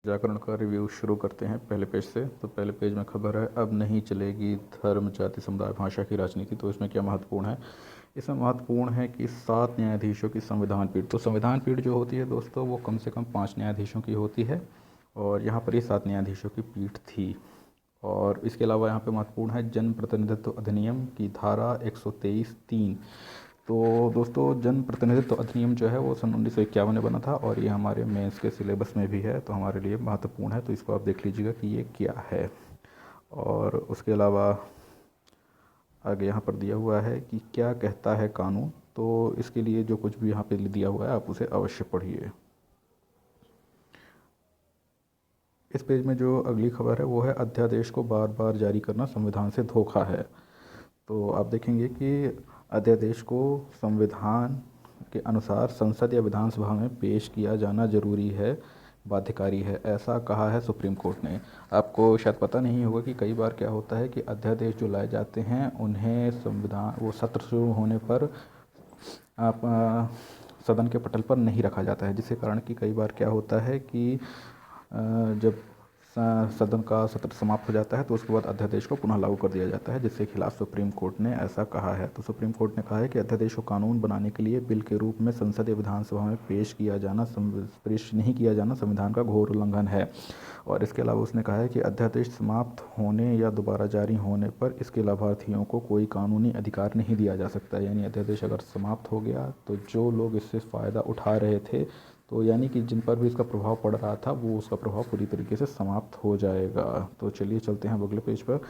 व्याकरण का रिव्यू शुरू करते हैं पहले पेज से। तो पहले पेज में खबर है, अब नहीं चलेगी धर्म जाति समुदाय भाषा की राजनीति। तो इसमें क्या महत्वपूर्ण है? इसमें महत्वपूर्ण है कि 7 न्यायाधीशों की संविधान पीठ। तो संविधान पीठ जो होती है दोस्तों, वो कम से कम 5 न्यायाधीशों की होती है, और यहाँ पर ये 7 न्यायाधीशों की पीठ थी। और इसके अलावा यहाँ पे महत्वपूर्ण है जन प्रतिनिधित्व अधिनियम की धारा 123(3). तो दोस्तों, जन प्रतिनिधित्व अधिनियम जो है वो सन 1951 में बना था, और ये हमारे मेंस के सिलेबस में भी है, तो हमारे लिए महत्वपूर्ण है। तो इसको आप देख लीजिएगा कि ये क्या है। और उसके अलावा आगे यहाँ पर दिया हुआ है कि क्या कहता है कानून। तो इसके लिए जो कुछ भी यहाँ पे दिया हुआ है आप उसे अवश्य पढ़िए। इस पेज में जो अगली खबर है वो है, अध्यादेश को बार बार जारी करना संविधान से धोखा है। तो आप देखेंगे कि अध्यादेश को संविधान के अनुसार संसद या विधानसभा में पेश किया जाना जरूरी है, बाध्यकारी है, ऐसा कहा है सुप्रीम कोर्ट ने। आपको शायद पता नहीं होगा कि कई बार क्या होता है कि अध्यादेश जो लाए जाते हैं उन्हें संविधान वो सत्र शुरू होने पर आप सदन के पटल पर नहीं रखा जाता है, जिसके कारण कि कई बार क्या होता है कि जब सदन का सत्र समाप्त हो जाता है तो उसके बाद अध्यादेश को पुनः लागू कर दिया जाता है, जिसके खिलाफ सुप्रीम कोर्ट ने ऐसा कहा है। तो सुप्रीम कोर्ट ने कहा है कि अध्यादेश को कानून बनाने के लिए बिल के रूप में संसद या विधानसभा में पेश नहीं किया जाना संविधान का घोर उल्लंघन है। और इसके अलावा उसने कहा है कि अध्यादेश समाप्त होने या दोबारा जारी होने पर इसके लाभार्थियों को कोई कानूनी अधिकार नहीं दिया जा सकता। यानी अध्यादेश अगर समाप्त हो गया तो जो लोग इससे फ़ायदा उठा रहे थे, तो यानी कि जिन पर भी इसका प्रभाव पड़ रहा था, वो उसका प्रभाव पूरी तरीके से समाप्त हो जाएगा। तो चलिए चलते हैं अगले पेज पर।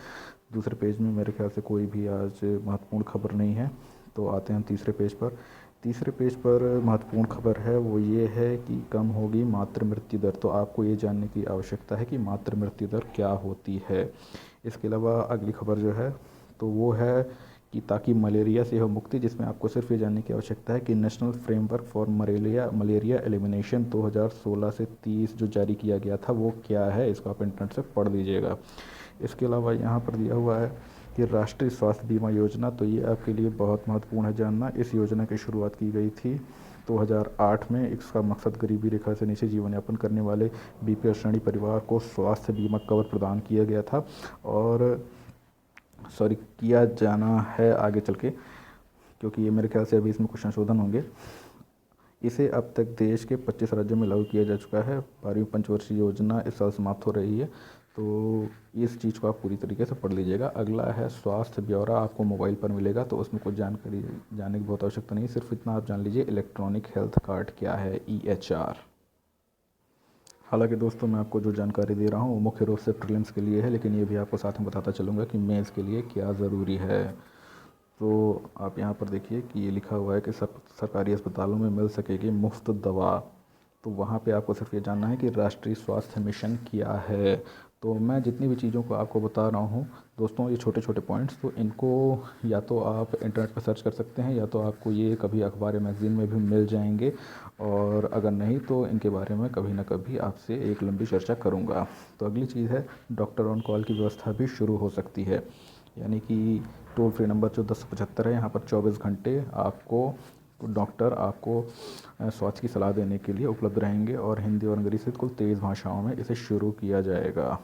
दूसरे पेज में मेरे ख्याल से कोई भी आज महत्वपूर्ण खबर नहीं है, तो आते हैं तीसरे पेज पर। तीसरे पेज पर महत्वपूर्ण खबर है वो ये है कि कम होगी मातृ मृत्यु दर। तो आपको ये जानने की आवश्यकता है कि मातृ मृत्यु दर क्या होती है। इसके अलावा अगली खबर जो है तो वो है कि ताकि मलेरिया से हो मुक्ति, जिसमें आपको सिर्फ ये जानने की आवश्यकता है कि national framework for malaria elimination 2016 से 30 जो जारी किया गया था वो क्या है, इसको आप इंटरनेट से पढ़ लीजिएगा। इसके अलावा यहाँ पर दिया हुआ है कि राष्ट्रीय स्वास्थ्य बीमा योजना, तो ये आपके लिए बहुत महत्वपूर्ण है जानना। इस योजना की शुरुआत की गई थी 2008 में। इसका मकसद गरीबी रेखा से नीचे जीवन यापन करने वाले बीपीएल श्रेणी परिवार को स्वास्थ्य बीमा कवर प्रदान किया गया था, और किया जाना है आगे चल के, क्योंकि ये मेरे ख्याल से अभी इसमें कुछ संशोधन होंगे। इसे अब तक देश के 25 राज्यों में लागू किया जा चुका है। 12वीं पंचवर्षीय योजना इस साल समाप्त हो रही है, तो इस चीज़ को आप पूरी तरीके से पढ़ लीजिएगा। अगला है स्वास्थ्य ब्यौरा, आपको मोबाइल पर मिलेगा, तो उसमें कुछ जानकारी जानने की बहुत आवश्यकता नहीं है, सिर्फ इतना आप जान लीजिए इलेक्ट्रॉनिक हेल्थ कार्ड क्या है, EHR। हालांकि दोस्तों, मैं आपको जो जानकारी दे रहा हूँ वो मुख्य रूप से प्रीलिम्स के लिए है, लेकिन ये भी आपको साथ में बताता चलूँगा कि मेंस के लिए क्या ज़रूरी है। तो आप यहाँ पर देखिए कि ये लिखा हुआ है कि सब सरकारी अस्पतालों में मिल सकेगी मुफ्त दवा। तो वहाँ पे आपको सिर्फ ये जानना है कि राष्ट्रीय स्वास्थ्य मिशन क्या है। तो मैं जितनी भी चीज़ों को आपको बता रहा हूँ दोस्तों, ये छोटे छोटे पॉइंट्स, तो इनको या तो आप इंटरनेट पर सर्च कर सकते हैं, या तो आपको ये कभी अखबार या मैगज़ीन में भी मिल जाएंगे, और अगर नहीं तो इनके बारे में कभी ना कभी आपसे एक लंबी चर्चा करूँगा। तो अगली चीज़ है, डॉक्टर ऑन कॉल की व्यवस्था भी शुरू हो सकती है। यानी कि टोल फ्री नंबर जो 1075 है, यहाँ पर 24 घंटे आपको डॉक्टर आपको स्वास्थ्य की सलाह देने के लिए उपलब्ध रहेंगे, और हिंदी और अंग्रेजी से कुल 23 भाषाओं में इसे शुरू किया जाएगा।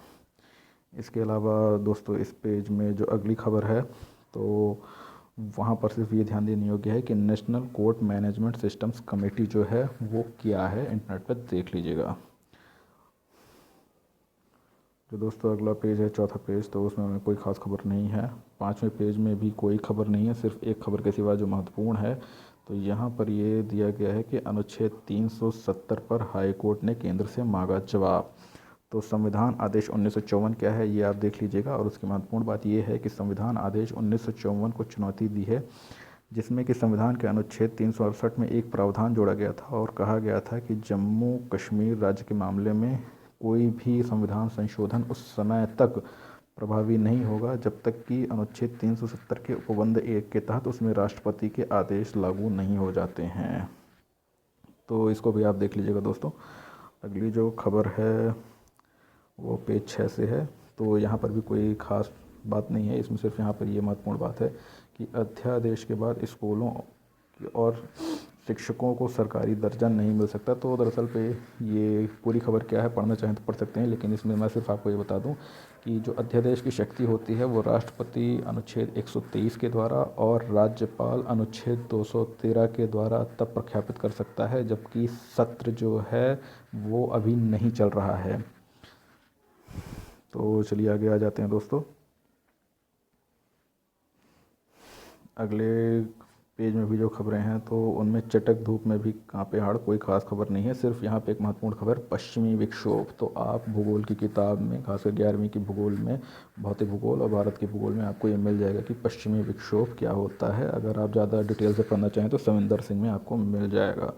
इसके अलावा दोस्तों, इस पेज में जो अगली खबर है तो वहाँ पर सिर्फ ये ध्यान देने योग्य है कि national court management systems committee जो है वो क्या है, इंटरनेट पर देख लीजिएगा। जो दोस्तों अगला पेज है, चौथा पेज, तो उसमें हमें कोई ख़ास खबर नहीं है। पाँचवें पेज में भी कोई खबर नहीं है, सिर्फ एक खबर के सिवा जो महत्वपूर्ण है। तो यहाँ पर ये दिया गया है कि अनुच्छेद 370 पर हाई कोर्ट ने केंद्र से मांगा जवाब। तो संविधान आदेश 1954 क्या है ये आप देख लीजिएगा। और उसकी महत्वपूर्ण बात ये है कि संविधान आदेश 1954 को चुनौती दी है, जिसमें कि संविधान के अनुच्छेद 368 में एक प्रावधान जोड़ा गया था, और कहा गया था कि जम्मू कश्मीर राज्य के मामले में कोई भी संविधान संशोधन उस समय तक प्रभावी नहीं होगा जब तक कि अनुच्छेद 370 के उपबंध 1 के तहत उसमें राष्ट्रपति के आदेश लागू नहीं हो जाते हैं। तो इसको भी आप देख लीजिएगा दोस्तों। अगली जो खबर है वो पेज 6 से है। तो यहाँ पर भी कोई ख़ास बात नहीं है, इसमें सिर्फ यहाँ पर ये महत्वपूर्ण बात है कि अध्यादेश के बाद स्कूलों और शिक्षकों को सरकारी दर्जा नहीं मिल सकता। तो दरअसल पे ये पूरी खबर क्या है, पढ़ना चाहें तो पढ़ सकते हैं, लेकिन इसमें मैं सिर्फ आपको ये बता दूं कि जो अध्यादेश की शक्ति होती है वो राष्ट्रपति अनुच्छेद 123 के द्वारा और राज्यपाल अनुच्छेद 213 के द्वारा तब प्रख्यापित कर सकता है जबकि सत्र जो है वो अभी नहीं चल रहा है। तो चलिए आगे आ जाते हैं दोस्तों। अगले पेज में भी जो खबरें हैं तो उनमें चटक धूप में भी कांपे हाड़ कोई खास खबर नहीं है। सिर्फ यहाँ पे एक महत्वपूर्ण खबर, पश्चिमी विक्षोभ। तो आप भूगोल की किताब में, खासकर 11वीं की भूगोल में, भौतिक भूगोल और भारत के भूगोल में आपको ये मिल जाएगा कि पश्चिमी विक्षोभ क्या होता है। अगर आप ज़्यादा डिटेल से पढ़ना चाहें तो सविंदर सिंह में आपको मिल जाएगा।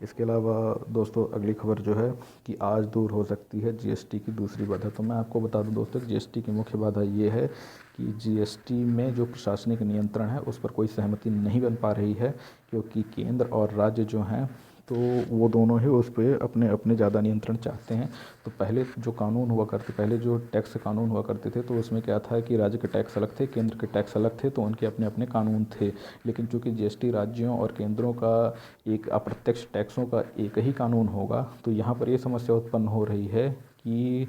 इसके अलावा दोस्तों अगली खबर जो है कि आज दूर हो सकती है जीएसटी की दूसरी बाधा। तो मैं आपको बता दूं दोस्तों, जीएसटी की मुख्य बाधा ये है कि जीएसटी में जो प्रशासनिक नियंत्रण है उस पर कोई सहमति नहीं बन पा रही है, क्योंकि केंद्र और राज्य जो हैं तो वो दोनों ही उस पर अपने अपने ज़्यादा नियंत्रण चाहते हैं। तो पहले जो कानून हुआ करते, पहले जो टैक्स कानून हुआ करते थे तो उसमें क्या था कि राज्य के टैक्स अलग थे, केंद्र के टैक्स अलग थे, तो उनके अपने अपने कानून थे। लेकिन चूंकि जीएसटी राज्यों और केंद्रों का एक अप्रत्यक्ष टैक्सों का एक ही कानून होगा, तो यहाँ पर ये समस्या उत्पन्न हो रही है कि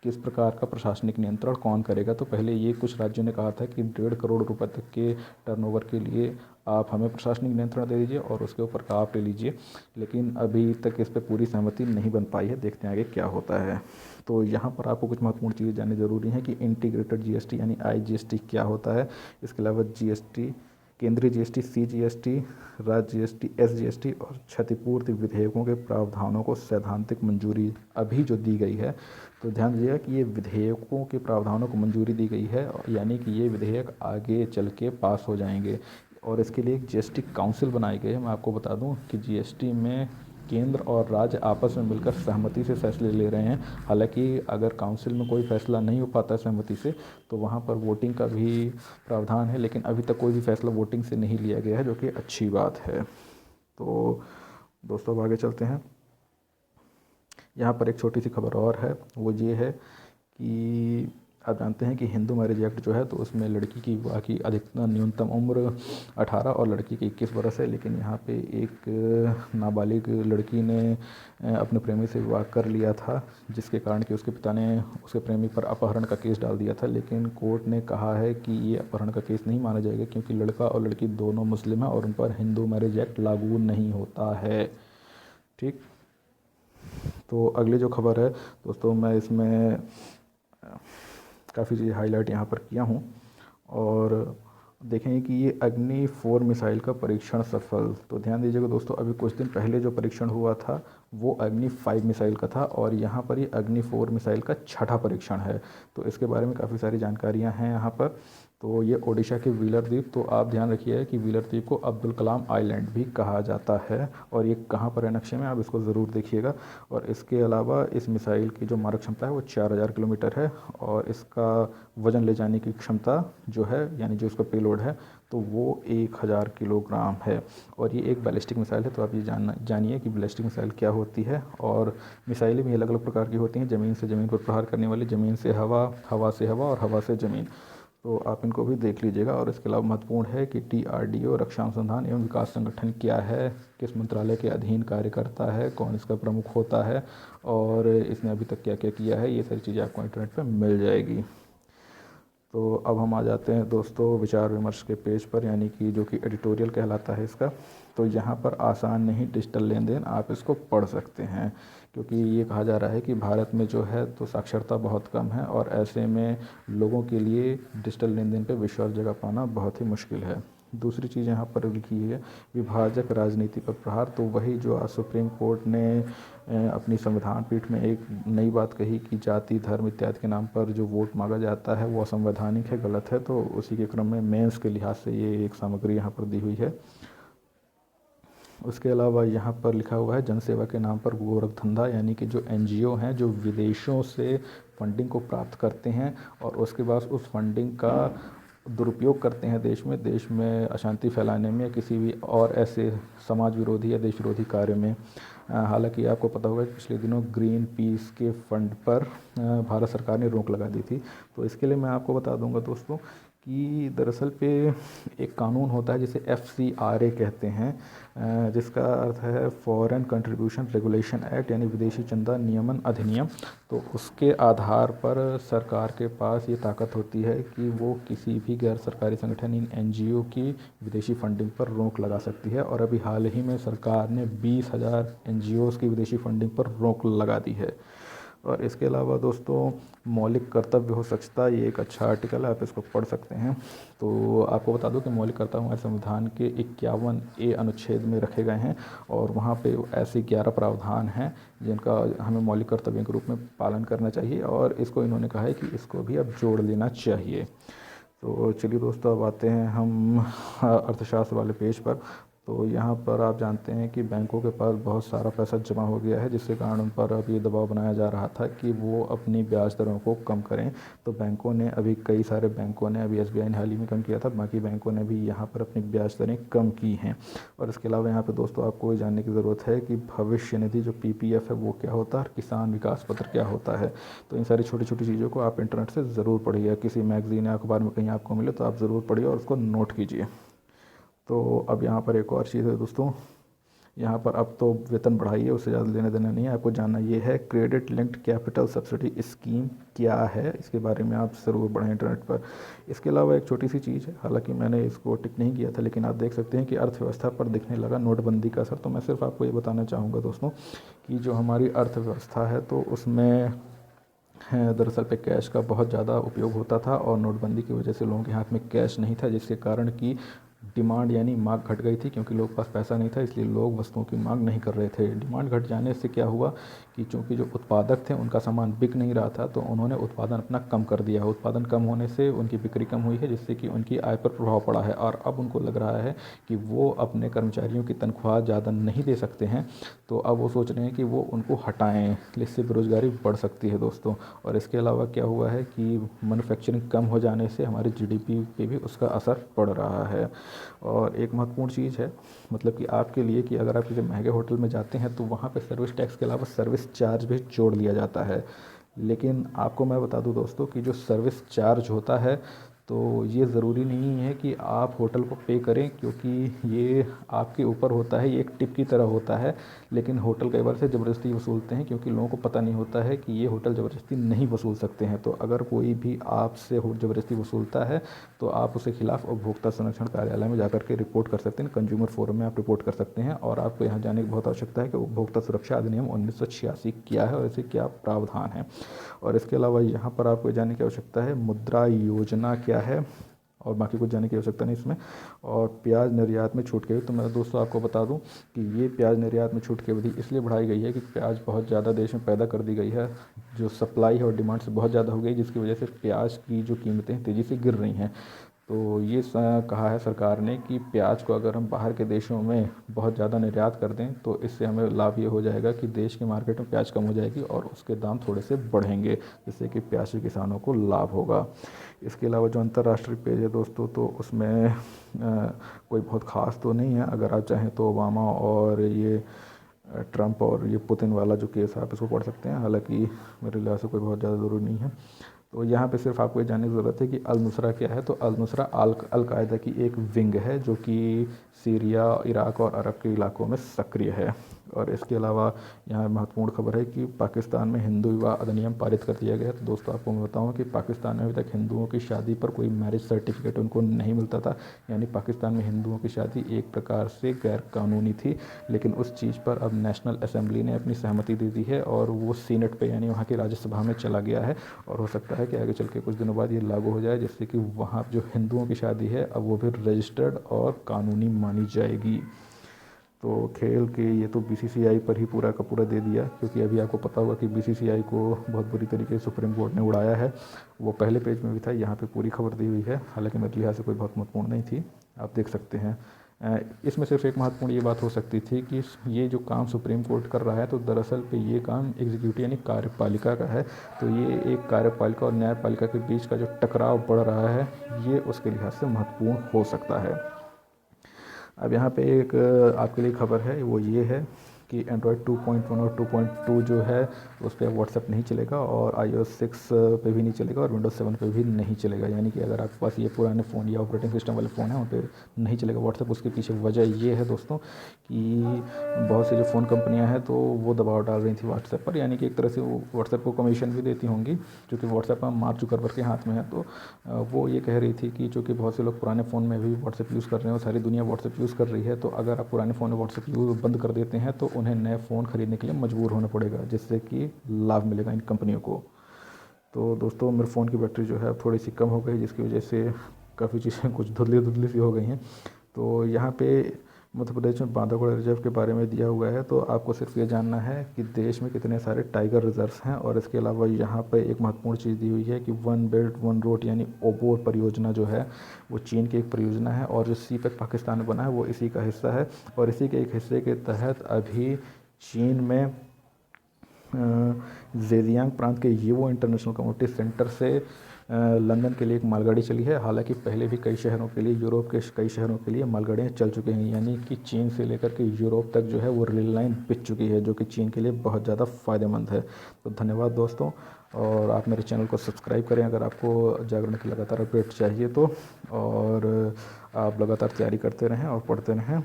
किस प्रकार का प्रशासनिक नियंत्रण कौन करेगा। तो पहले ये कुछ राज्यों ने कहा था कि 1.5 करोड़ रुपए तक के टर्नओवर के लिए आप हमें प्रशासनिक नियंत्रण दे दीजिए और उसके ऊपर का आप ले लीजिए, लेकिन अभी तक इस पर पूरी सहमति नहीं बन पाई है। देखते हैं आगे क्या होता है। तो यहाँ पर आपको कुछ महत्वपूर्ण चीज़ें जाननी ज़रूरी है कि इंटीग्रेटेड जीएसटी यानी आईजीएसटी क्या होता है। इसके अलावा जीएसटी, केंद्रीय जीएसटी, सीजीएसटी, राज्य जीएसटी, एसजीएसटी और क्षतिपूर्ति विधेयकों के प्रावधानों को सैद्धांतिक मंजूरी अभी जो दी गई है। तो ध्यान दीजिएगा कि ये विधेयकों के प्रावधानों को मंजूरी दी गई है, यानी कि ये विधेयक आगे चल के पास हो जाएंगे और इसके लिए एक जीएसटी काउंसिल बनाई गई है। मैं आपको बता दूं कि जीएसटी में केंद्र और राज्य आपस में मिलकर सहमति से फैसले ले रहे हैं। हालांकि अगर काउंसिल में कोई फैसला नहीं हो पाता सहमति से तो वहाँ पर वोटिंग का भी प्रावधान है, लेकिन अभी तक कोई भी फैसला वोटिंग से नहीं लिया गया है, जो कि अच्छी बात है। तो दोस्तों अब आगे चलते हैं। यहाँ पर एक छोटी सी खबर और है, वो ये है कि आप जानते हैं कि हिंदू मैरिज एक्ट जो है तो उसमें लड़की की विवाह की अधिकतम न्यूनतम उम्र 18 और लड़की की 21 बरस है। लेकिन यहाँ पे एक नाबालिग लड़की ने अपने प्रेमी से विवाह कर लिया था, जिसके कारण कि उसके पिता ने उसके प्रेमी पर अपहरण का केस डाल दिया था। लेकिन कोर्ट ने कहा है कि ये अपहरण का केस नहीं माना जाएगा, क्योंकि लड़का और लड़की दोनों मुस्लिम हैं और उन पर हिंदू मैरिज एक्ट लागू नहीं होता है। ठीक, तो अगली जो खबर है दोस्तों, मैं इसमें काफ़ी चीज़ हाईलाइट यहाँ पर किया हूँ और देखेंगे कि ये अग्नि 4 मिसाइल का परीक्षण सफल। तो ध्यान दीजिएगा दोस्तों, अभी कुछ दिन पहले जो परीक्षण हुआ था वो अग्नि 5 मिसाइल का था और यहाँ पर ये अग्नि 4 मिसाइल का छठा परीक्षण है। तो इसके बारे में काफ़ी सारी जानकारियाँ हैं यहाँ पर। तो ये ओडिशा के व्हीलर द्वीप, तो आप ध्यान रखिए कि व्हीलर द्वीप को अब्दुल कलाम आइलैंड भी कहा जाता है और ये कहाँ पर है नक्शे में, आप इसको ज़रूर देखिएगा। और इसके अलावा इस मिसाइल की जो मारक क्षमता है वो 4000 किलोमीटर है और इसका वज़न ले जाने की क्षमता जो है, यानी जो इसका पेलोड है, तो वो 1000 किलोग्राम है और ये एक बैलिस्टिक मिसाइल है। तो आप ये जानिए कि बैलिस्टिक मिसाइल क्या होती है। और मिसाइलें भी अलग अलग प्रकार की होती हैं, ज़मीन से ज़मीन पर प्रहार करने वाली, ज़मीन से हवा, हवा से हवा और हवा से ज़मीन। तो आप इनको भी देख लीजिएगा। और इसके अलावा महत्वपूर्ण है कि DRDO रक्षा अनुसंधान एवं विकास संगठन क्या है, किस मंत्रालय के अधीन कार्य करता है, कौन इसका प्रमुख होता है और इसने अभी तक क्या क्या किया है, ये सारी चीज़ें आपको इंटरनेट पर मिल जाएगी। तो अब हम आ जाते हैं दोस्तों विचार विमर्श के पेज पर, यानी कि जो कि एडिटोरियल कहलाता है इसका। तो यहाँ पर आसान नहीं डिजिटल लेन देन, आप इसको पढ़ सकते हैं, क्योंकि ये कहा जा रहा है कि भारत में जो है तो साक्षरता बहुत कम है और ऐसे में लोगों के लिए डिजिटल लेन देन पर विश्वास जगा पाना बहुत ही मुश्किल है। दूसरी चीज़ यहाँ पर लिखी है विभाजक राजनीति पर प्रहार। तो वही जो आज सुप्रीम कोर्ट ने अपनी संविधान पीठ में एक नई बात कही कि जाति धर्म इत्यादि के नाम पर जो वोट मांगा जाता है वो असंवैधानिक है, गलत है। तो उसी के क्रम में मेंस के लिहाज से ये एक सामग्री यहाँ पर दी हुई है। उसके अलावा यहाँ पर लिखा हुआ है जनसेवा के नाम पर गोरख धंधा, यानी कि जो NGO हैं जो विदेशों से फंडिंग को प्राप्त करते हैं और उसके बाद उस फंडिंग का दुरुपयोग करते हैं देश में अशांति फैलाने में, किसी भी और ऐसे समाज विरोधी या देश विरोधी कार्य में। हालांकि आपको पता होगा कि पिछले दिनों ग्रीन पीस के फंड पर भारत सरकार ने रोक लगा दी थी। तो इसके लिए मैं आपको बता दूंगा दोस्तों कि दरअसल पे एक कानून होता है जिसे FCRA कहते हैं, जिसका अर्थ है फॉरेन कंट्रीब्यूशन रेगुलेशन एक्ट, यानी विदेशी चंदा नियमन अधिनियम। तो उसके आधार पर सरकार के पास ये ताकत होती है कि वो किसी भी गैर सरकारी संगठन इन NGO की विदेशी फंडिंग पर रोक लगा सकती है। और अभी हाल ही में सरकार ने 20,000 NGOs की विदेशी फंडिंग पर रोक लगा दी है। और इसके अलावा दोस्तों, मौलिक कर्तव्य हो सकता, ये एक अच्छा आर्टिकल है, आप इसको पढ़ सकते हैं। तो आपको बता दूं कि मौलिक कर्तव्य हमारे संविधान के 51A अनुच्छेद में रखे गए हैं, और वहाँ पे ऐसे 11 प्रावधान हैं जिनका हमें मौलिक कर्तव्यों के रूप में पालन करना चाहिए, और इसको इन्होंने कहा है कि इसको भी अब जोड़ लेना चाहिए। तो चलिए दोस्तों, अब आते हैं हम अर्थशास्त्र वाले पेज पर। तो यहाँ पर आप जानते हैं कि बैंकों के पास बहुत सारा पैसा जमा हो गया है, जिसके कारण उन पर अब ये दबाव बनाया जा रहा था कि वो अपनी ब्याज दरों को कम करें। तो बैंकों ने अभी, कई सारे बैंकों ने, अभी SBI ने हाल ही में कम किया था, बाकी बैंकों ने भी यहाँ पर अपनी ब्याज दरें कम की हैं। और इसके अलावा यहाँ पर दोस्तों आपको ये जानने की ज़रूरत है कि भविष्य निधि जो PPF है वो क्या होता है, और किसान विकास पत्र क्या होता है। तो इन सारी छोटी छोटी चीज़ों को आप इंटरनेट से ज़रूर पढ़िए, किसी मैगज़ीन या अखबार में कहीं आपको मिले तो आप ज़रूर पढ़िए और उसको नोट कीजिए। तो अब यहाँ पर एक और चीज़ है दोस्तों, यहाँ पर अब तो वेतन बढ़ाई है, उससे ज़्यादा लेने देना नहीं है। आपको जानना ये है credit linked capital subsidy scheme क्या है, इसके बारे में आप ज़रूर पढ़ें इंटरनेट पर। इसके अलावा एक छोटी सी चीज़ है, हालांकि मैंने इसको टिक नहीं किया था, लेकिन आप देख सकते हैं कि अर्थव्यवस्था पर दिखने लगा नोटबंदी का असर। तो मैं सिर्फ आपको ये बताना चाहूँगा दोस्तों कि जो हमारी अर्थव्यवस्था है तो उसमें दरअसल पे कैश का बहुत ज़्यादा उपयोग होता था, और नोटबंदी की वजह से लोगों के हाथ में कैश नहीं था, जिसके कारण कि डिमांड यानी मांग घट गई थी, क्योंकि लोगों के पास पैसा नहीं था, इसलिए लोग वस्तुओं की मांग नहीं कर रहे थे। डिमांड घट जाने से क्या हुआ कि चूँकि जो उत्पादक थे उनका सामान बिक नहीं रहा था, तो उन्होंने उत्पादन अपना कम कर दिया। उत्पादन कम होने से उनकी बिक्री कम हुई है, जिससे कि उनकी आय पर प्रभाव पड़ा है, और अब उनको लग रहा है कि वो अपने कर्मचारियों की तनख्वाह ज़्यादा नहीं दे सकते हैं, तो अब वो सोच रहे हैं कि वो उनको हटाएँ, इससे बेरोज़गारी बढ़ सकती है दोस्तों। और इसके अलावा क्या हुआ है कि मैन्युफैक्चरिंग कम हो जाने से हमारी GDP पे भी उसका असर पड़ रहा है। और एक महत्वपूर्ण चीज़ है, मतलब कि आपके लिए, कि अगर आप किसी महंगे होटल में जाते हैं तो वहाँ पे सर्विस टैक्स के अलावा सर्विस चार्ज भी जोड़ लिया जाता है। लेकिन आपको मैं बता दूं दोस्तों कि जो सर्विस चार्ज होता है, तो ये ज़रूरी नहीं है कि आप होटल को पे करें, क्योंकि ये आपके ऊपर होता है, ये एक टिप की तरह होता है। लेकिन होटल कई बार से ज़बरदस्ती वसूलते हैं, क्योंकि लोगों को पता नहीं होता है कि ये होटल ज़बरदस्ती नहीं वसूल सकते हैं। तो अगर कोई भी आपसे ज़बरदस्ती वसूलता है तो आप उसके खिलाफ उपभोक्ता संरक्षण कार्यालय में जाकर के रिपोर्ट कर सकते हैं, कंज्यूमर फोरम में आप रिपोर्ट कर सकते हैं। और आपको यहाँ जाने की बहुत आवश्यकता है कि उपभोक्ता सुरक्षा अधिनियम 1986 क्या है और इसे क्या प्रावधान है। और इसके अलावा यहाँ पर आपको जानने की आवश्यकता है मुद्रा योजना क्या है, और बाकी कुछ जानने की आवश्यकता नहीं इसमें। और प्याज निर्यात में छूट की, तो मैं दोस्तों आपको बता दूं कि ये प्याज निर्यात में छूट की अवधि इसलिए बढ़ाई गई है कि प्याज बहुत ज़्यादा देश में पैदा कर दी गई है, जो सप्लाई है और डिमांड से बहुत ज़्यादा हो गई, जिसकी वजह से प्याज की जो कीमतें तेज़ी से गिर रही हैं। तो ये कहा है सरकार ने कि प्याज को अगर हम बाहर के देशों में बहुत ज़्यादा निर्यात कर दें तो इससे हमें लाभ ये हो जाएगा कि देश के मार्केट में प्याज कम हो जाएगी और उसके दाम थोड़े से बढ़ेंगे, जिससे कि प्याज के किसानों को लाभ होगा। इसके अलावा जो अंतर्राष्ट्रीय पेज है दोस्तों, तो उसमें कोई बहुत ख़ास तो नहीं है। अगर आप चाहें तो ओबामा और ये ट्रंप और ये पुतिन वाला जो केस है आप इसको पढ़ सकते हैं, हालांकि मेरे लिहाज से कोई बहुत ज़्यादा ज़रूरी नहीं है। तो यहाँ पे सिर्फ आपको ये जानने की ज़रूरत है कि अल नुसरा क्या है। तो अल नुसरा अल-कायदा की एक विंग है, जो कि सीरिया, इराक और अरब के इलाकों में सक्रिय है। और इसके अलावा यहाँ महत्वपूर्ण खबर है कि पाकिस्तान में हिंदू विवाह अधिनियम पारित कर दिया गया है। तो दोस्तों आपको मैं बताऊँ कि पाकिस्तान में अभी तक हिंदुओं की शादी पर कोई मैरिज सर्टिफिकेट उनको नहीं मिलता था, यानी पाकिस्तान में हिंदुओं की शादी एक प्रकार से गैर कानूनी थी। लेकिन उस चीज़ पर अब नेशनल असेंबली ने अपनी सहमति दे दी है, और वो सीनेट पे यानी वहाँ की राज्यसभा में चला गया है, और हो सकता है कि आगे चल के कुछ दिनों बाद ये लागू हो जाए, जिससे कि वहाँ जो हिंदुओं की शादी है अब वो भी रजिस्टर्ड और कानूनी मानी जाएगी। तो खेल के ये तो BCCI पर ही पूरा का पूरा दे दिया, क्योंकि अभी आपको पता होगा कि BCCI को बहुत बुरी तरीके से सुप्रीम कोर्ट ने उड़ाया है। वो पहले पेज में भी था, यहाँ पे पूरी खबर दी हुई है, हालांकि मेरे लिहाज से कोई बहुत महत्वपूर्ण नहीं थी, आप देख सकते हैं। इसमें सिर्फ एक महत्वपूर्ण ये बात हो सकती थी कि ये जो काम सुप्रीम कोर्ट कर रहा है, तो दरअसल पे ये काम एग्जीक्यूटिव यानी कार्यपालिका का है। तो ये एक कार्यपालिका और न्यायपालिका के बीच का जो टकराव बढ़ रहा है, ये उसके लिहाज से महत्वपूर्ण हो सकता है। अब यहाँ पे एक आपके लिए खबर है, वो ये है कि एंड्रॉयड 2.1 और 2.2 जो है उस पर व्हाट्सएप नहीं चलेगा, और iOS 6 पे भी नहीं चलेगा, और विंडोज़ 7 पे भी नहीं चलेगा। यानी कि अगर आपके पास ये पुराने फ़ोन या ऑपरेटिंग सिस्टम वाले फ़ोन हैं उन पे नहीं चलेगा व्हाट्सएप। उसके पीछे वजह ये है दोस्तों कि बहुत सी जो फ़ोन कंपनियां हैं तो वो दबाव डाल रही थी व्हाट्सएप पर, यानी कि एक तरह से वो व्हाट्सएप को कमीशन भी देती होंगी, क्योंकि व्हाट्सएप मार्क जुकरबर्ग के हाथ में है। तो वो ये कह रही थी कि चूँकि बहुत से लोग पुराने फ़ोन में भी व्हाट्सएप यूज़ कर रहे हैं और सारी दुनिया व्हाट्सएप यूज़ कर रही है, तो अगर आप पुराने फ़ोन में व्हाट्सएप यूज़ बंद कर देते हैं तो उन्हें नए फ़ोन खरीदने के लिए मजबूर होना पड़ेगा, जिससे कि लाभ मिलेगा इन कंपनियों को। तो दोस्तों मेरे फ़ोन की बैटरी जो है अब थोड़ी सी कम हो गई, जिसकी वजह से काफ़ी चीज़ें कुछ धुंधली धुंधली सी हो गई हैं। तो यहाँ पे मध्य प्रदेश में बांधवगढ़ रिजर्व के बारे में दिया हुआ है, तो आपको सिर्फ ये जानना है कि देश में कितने सारे टाइगर रिजर्व्स हैं। और इसके अलावा यहाँ पे एक महत्वपूर्ण चीज़ दी हुई है कि वन बेल्ट वन रोड यानी ओबोर परियोजना जो है वो चीन की एक परियोजना है, और जो सी पैक पाकिस्तान में बना है वो इसी का हिस्सा है। और इसी के एक हिस्से के तहत अभी चीन में जेजियांग प्रांत के यीवो इंटरनेशनल कम्युनिटी सेंटर से लंदन के लिए एक मालगाड़ी चली है। हालांकि पहले भी कई शहरों के लिए, यूरोप के कई शहरों के लिए मालगाड़ियाँ चल चुकी हैं, यानी कि चीन से लेकर के यूरोप तक जो है वो रेल लाइन बिछ चुकी है, जो कि चीन के लिए बहुत ज़्यादा फ़ायदेमंद है। तो धन्यवाद दोस्तों, और आप मेरे चैनल को सब्सक्राइब करें अगर आपको जागरण की लगातार अपडेट चाहिए तो, और आप लगातार तैयारी करते रहें और पढ़ते रहें,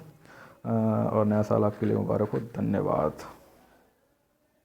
और नया साल आपके लिए मुबारक हो। धन्यवाद।